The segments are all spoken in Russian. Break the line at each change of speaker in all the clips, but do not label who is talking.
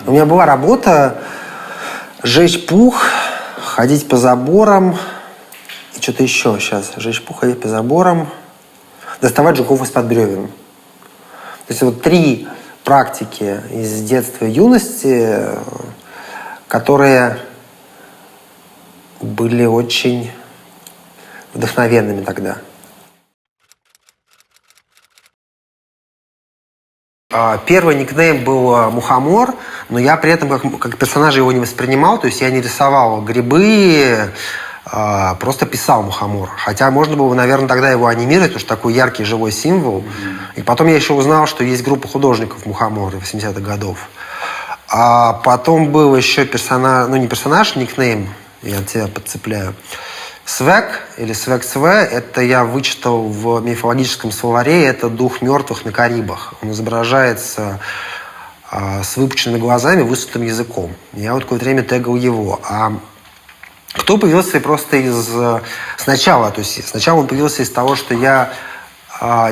У меня была работа жечь пух, ходить по заборам и что-то еще сейчас. Жечь пух, ходить по заборам, доставать жуков из-под бревен. То есть вот 3 практики из детства и юности, которые были очень вдохновенными тогда. Первый никнейм был Мухомор, но я при этом как персонажа его не воспринимал, то есть я не рисовал грибы, просто писал Мухомор. Хотя можно было, наверное, тогда его анимировать, потому что такой яркий живой символ. И потом я еще узнал, что есть группа художников Мухомор 80-х годов. А потом был еще персонаж, ну не персонаж, никнейм, я тебя подцепляю. Свек или Свек-Све, это я вычитал в мифологическом словаре, это дух мертвых на Карибах. Он изображается с выпученными глазами, высунутым языком. Я вот какое-то время тегал его. А кто появился просто сначала? То есть сначала он появился из того, что я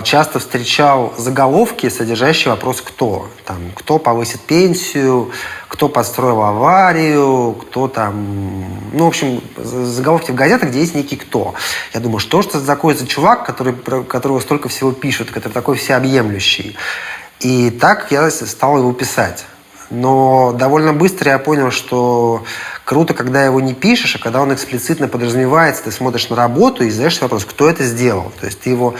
часто встречал заголовки, содержащие вопрос «кто?». Там, кто повысит пенсию, кто подстроил аварию, кто там... Ну, в общем, заголовки в газетах, где есть некий «кто». Я думаю, что же это такое за чувак, которого столько всего пишут, который такой всеобъемлющий. И так я стал его писать. Но довольно быстро я понял, что круто, когда его не пишешь, а когда он эксплицитно подразумевается, ты смотришь на работу и задаешь себе вопрос, кто это сделал. То есть ты его...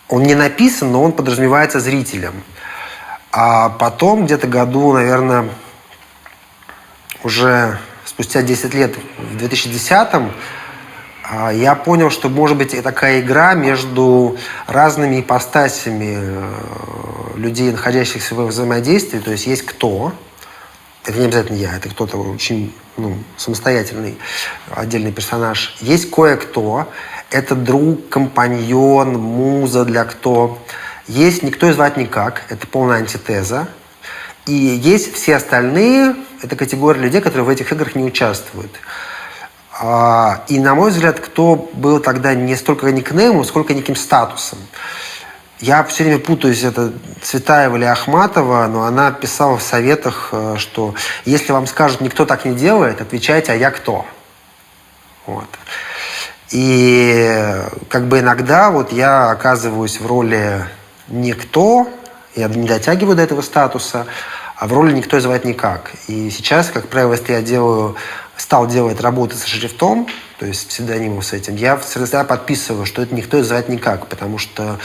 Он не написан, но он подразумевается зрителем. А потом, где-то году, наверное, уже спустя 10 лет, в 2010-м, я понял, что может быть и такая игра между разными ипостасями людей, находящихся во взаимодействии. То есть есть кто, это не обязательно я, это кто-то очень самостоятельный отдельный персонаж. Есть кое-кто, это друг, компаньон, муза для кто. Есть никто и звать никак, это полная антитеза. И есть все остальные, это категория людей, которые в этих играх не участвуют. И, на мой взгляд, кто был тогда не столько никнеймом, сколько неким статусом. Я все время путаюсь, это Цветаева или Ахматова, но она писала в советах, что если вам скажут, никто так не делает, отвечайте, а я кто? Вот. И как бы иногда вот я оказываюсь в роли никто, я не дотягиваю до этого статуса, а в роли никто и звать никак. И сейчас, как правило, если я стал делать работы со шрифтом, то есть псевдонимом с этим, я всегда подписываю, что это никто и звать никак, потому что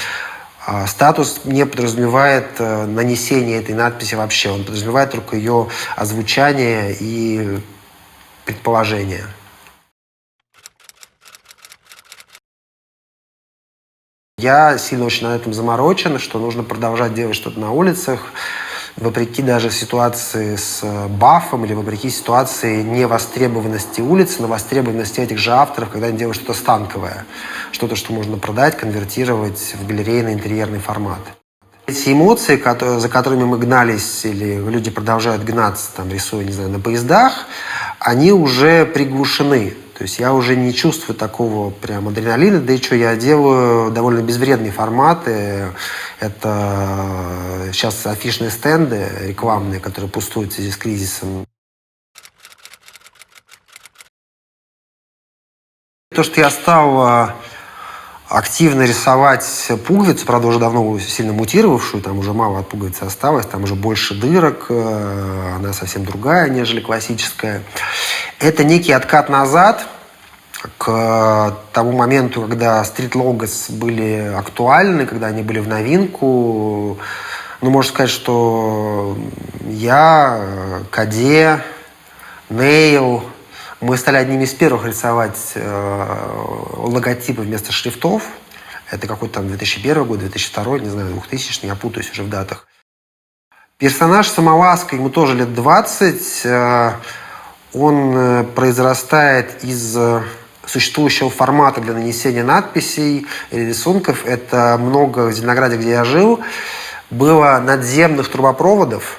статус не подразумевает нанесение этой надписи вообще, он подразумевает только ее озвучание и предположение. Я сильно очень на этом заморочен, что нужно продолжать делать что-то на улицах, вопреки даже ситуации с бафом или вопреки ситуации невостребованности улицы, но востребованности этих же авторов, когда они делают что-то станковое, что-то, что можно продать, конвертировать в галерейный интерьерный формат. Эти эмоции, за которыми мы гнались, или люди продолжают гнаться, там, рисуя, не знаю, на поездах, они уже приглушены. То есть я уже не чувствую такого прям адреналина, да и что, я делаю довольно безвредные форматы. Это сейчас афишные стенды рекламные, которые пустуют в связи с кризисом. То, что я стал активно рисовать пуговицу, правда, уже давно сильно мутировавшую, там уже мало от пуговицы осталось, там уже больше дырок, она совсем другая, нежели классическая. Это некий откат назад к тому моменту, когда стрит-логос были актуальны, когда они были в новинку. Ну, можно сказать, что я, Каде, Нейл, мы стали одними из первых рисовать логотипы вместо шрифтов. Это какой-то там 2001 год, 2002, не знаю, 2000, я путаюсь уже в датах. Персонаж Самоласка, ему тоже лет 20. Он произрастает из существующего формата для нанесения надписей или рисунков. Это много в Зеленограде, где я жил, было надземных трубопроводов.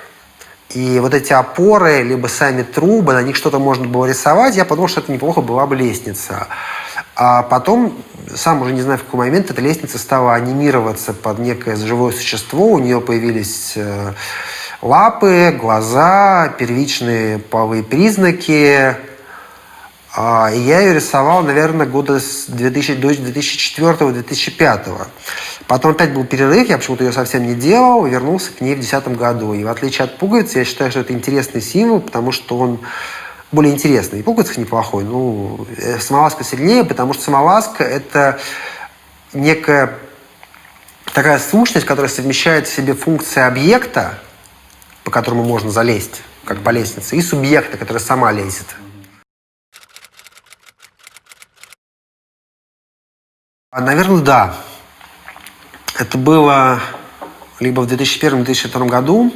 И вот эти опоры, либо сами трубы, на них что-то можно было рисовать. Я подумал, что это неплохо была бы лестница. А потом, сам уже не знаю в какой момент, эта лестница стала анимироваться под некое живое существо. У нее появились лапы, глаза, первичные половые признаки. И я ее рисовал, наверное, года с 2004-2005. Потом опять был перерыв, я почему-то ее совсем не делал, и вернулся к ней в 2010 году. И в отличие от пуговицы, я считаю, что это интересный символ, потому что он более интересный. И пуговица неплохой, самолазка сильнее, потому что самолазка – это некая такая сущность, которая совмещает в себе функции объекта, по которому можно залезть, как по лестнице, и субъекта, который сама лезет. Наверное, да. Это было либо в 2001-2002 году.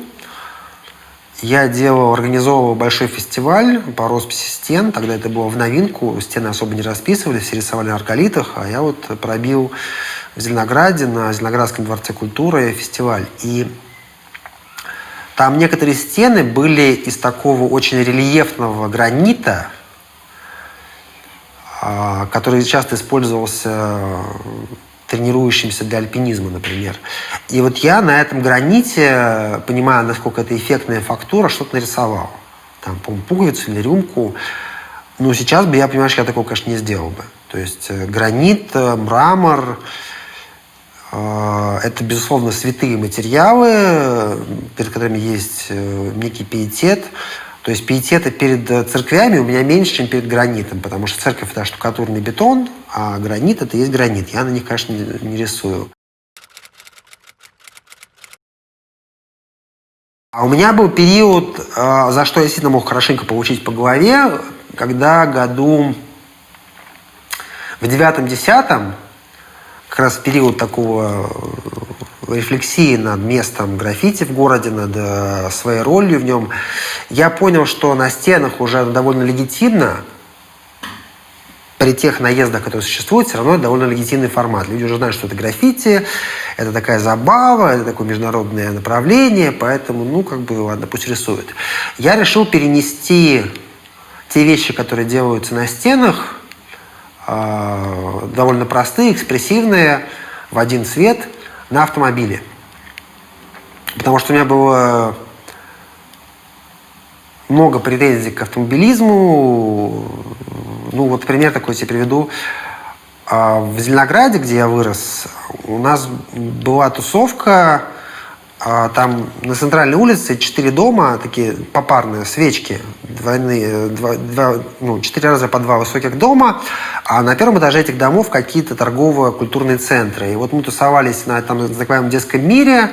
Я организовывал большой фестиваль по росписи стен. Тогда это было в новинку. Стены особо не расписывали, все рисовали на арголитах. А я пробил в Зеленограде, на Зеленоградском дворце культуры фестиваль. И там некоторые стены были из такого очень рельефного гранита, который часто использовался тренирующимся для альпинизма, например. И я на этом граните, понимая, насколько это эффектная фактура, что-то нарисовал. Там, по-моему, пуговицу или рюмку. Но сейчас бы я, понимаешь, я такого, конечно, не сделал бы. То есть гранит, мрамор – это, безусловно, святые материалы, перед которыми есть некий пиетет. То есть пиетета перед церквями у меня меньше, чем перед гранитом, потому что церковь – это штукатурный бетон, а гранит – это есть гранит. Я на них, конечно, не рисую. А у меня был период, за что я действительно мог хорошенько получить по голове, когда году в 9-10, как раз период такого рефлексии над местом граффити в городе, над своей ролью в нем, я понял, что на стенах уже довольно легитимно, при тех наездах, которые существуют, все равно это довольно легитимный формат. Люди уже знают, что это граффити, это такая забава, это такое международное направление, поэтому, ладно, пусть рисуют. Я решил перенести те вещи, которые делаются на стенах, довольно простые, экспрессивные, в один цвет, на автомобиле. Потому что у меня было много претензий к автомобилизму. Пример такой тебе приведу. В Зеленограде, где я вырос, у нас была тусовка. Там на центральной улице 4 дома, такие попарные, свечки, 4 раза по 2 высоких дома, а на первом этаже этих домов какие-то торгово-культурные центры. И мы тусовались на так называемом детском мире,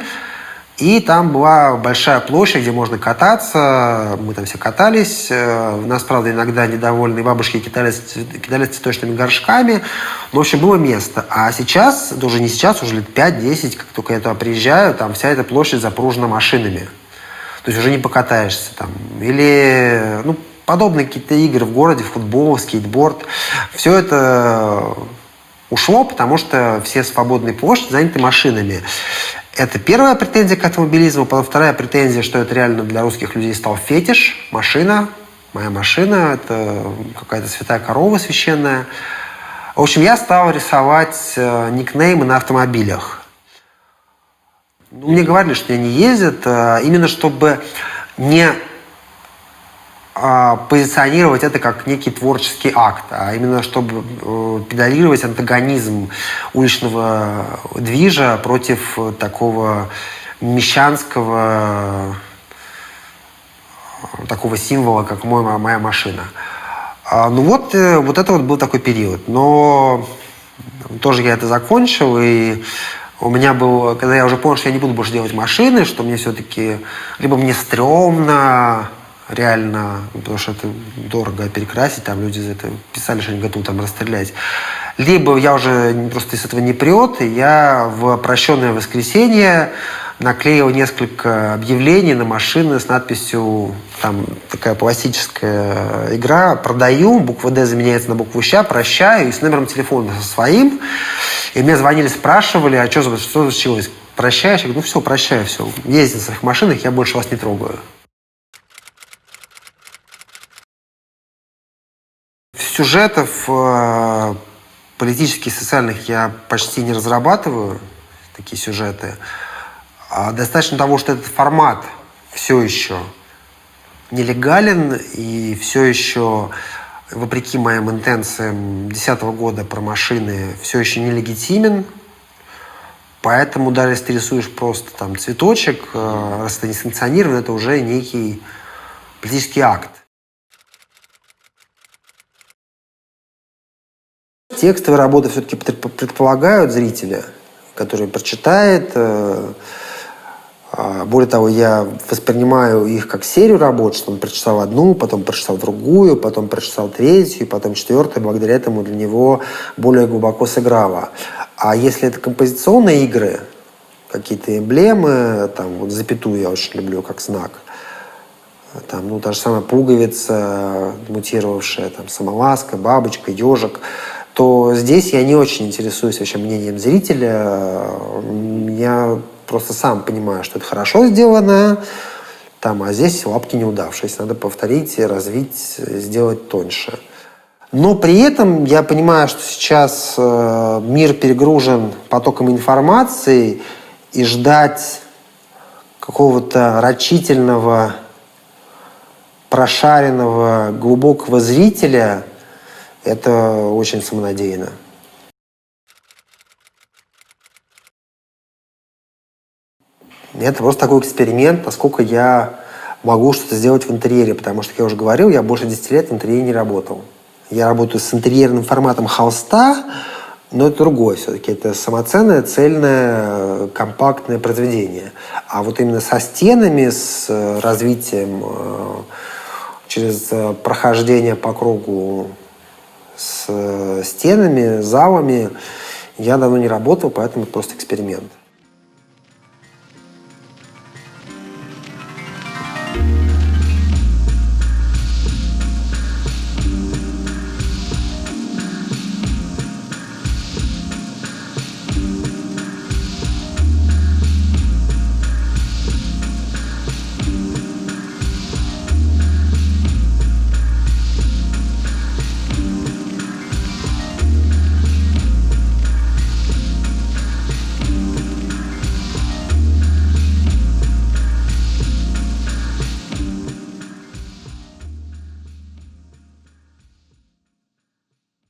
и там была большая площадь, где можно кататься. Мы там все катались. Нас, правда, иногда недовольные бабушки кидались цветочными горшками. Но, в общем, было место. А сейчас, уже не сейчас, уже лет 5-10, как только я туда приезжаю, там вся эта площадь запружена машинами. То есть уже не покатаешься там. Или, подобные какие-то игры в городе, футбол, скейтборд. Все это ушло, потому что все свободные площади заняты машинами. Это первая претензия к автомобилизму. Потом вторая претензия, что это реально для русских людей стал фетиш. Машина. Моя машина. Это какая-то святая корова священная. В общем, я стал рисовать никнеймы на автомобилях. Мне говорили, что они ездят, именно чтобы не позиционировать это как некий творческий акт, а именно чтобы педалировать антагонизм уличного движа против такого мещанского такого символа, как моя машина. Вот это был такой период. Но тоже я это закончил, и у меня был, когда я уже понял, что я не буду больше делать машины, что мне все-таки либо мне стрёмно, реально, потому что это дорого перекрасить, там люди за это писали, что они готовы там расстрелять. Либо я уже просто из этого не прет, и я в прощенное воскресенье наклеил несколько объявлений на машины с надписью, там такая пластическая игра, продаю, буква «Д» заменяется на букву «Щ», прощаю, и с номером телефона со своим. И мне звонили, спрашивали, а что случилось? Прощаешь? Я говорю, все, прощаю, все. Ездите на своих машинах, я больше вас не трогаю. Сюжетов политических, социальных я почти не разрабатываю, такие сюжеты. Достаточно того, что этот формат все еще нелегален и все еще, вопреки моим интенциям 2010 года про машины, все еще нелегитимен. Поэтому даже если ты рисуешь просто там цветочек, раз это не санкционировано, это уже некий политический акт. Текстовые работы все-таки предполагают зрителя, который прочитает. Более того, я воспринимаю их как серию работ, что он прочитал одну, потом прочитал другую, потом прочитал третью, потом четвертую. Благодаря этому для него более глубоко сыграло. А если это композиционные игры, какие-то эмблемы, там вот запятую я очень люблю как знак, там, ну, та же самая пуговица, мутировавшая, там, самоласка, бабочка, ежик, то здесь я не очень интересуюсь вообще мнением зрителя. Я просто сам понимаю, что это хорошо сделано, там, а здесь лапки неудавшиеся. Надо повторить, развить, сделать тоньше. Но при этом я понимаю, что сейчас мир перегружен потоком информации, и ждать какого-то рачительного, прошаренного, глубокого зрителя – это очень самонадеянно. Это просто такой эксперимент, насколько я могу что-то сделать в интерьере, потому что, как я уже говорил, я больше 10 лет в интерьере не работал. Я работаю с интерьерным форматом холста, но это другое все-таки. Это самоценное, цельное, компактное произведение. А вот именно со стенами, с развитием через прохождение по кругу с стенами, залами я давно не работал, поэтому это просто эксперимент.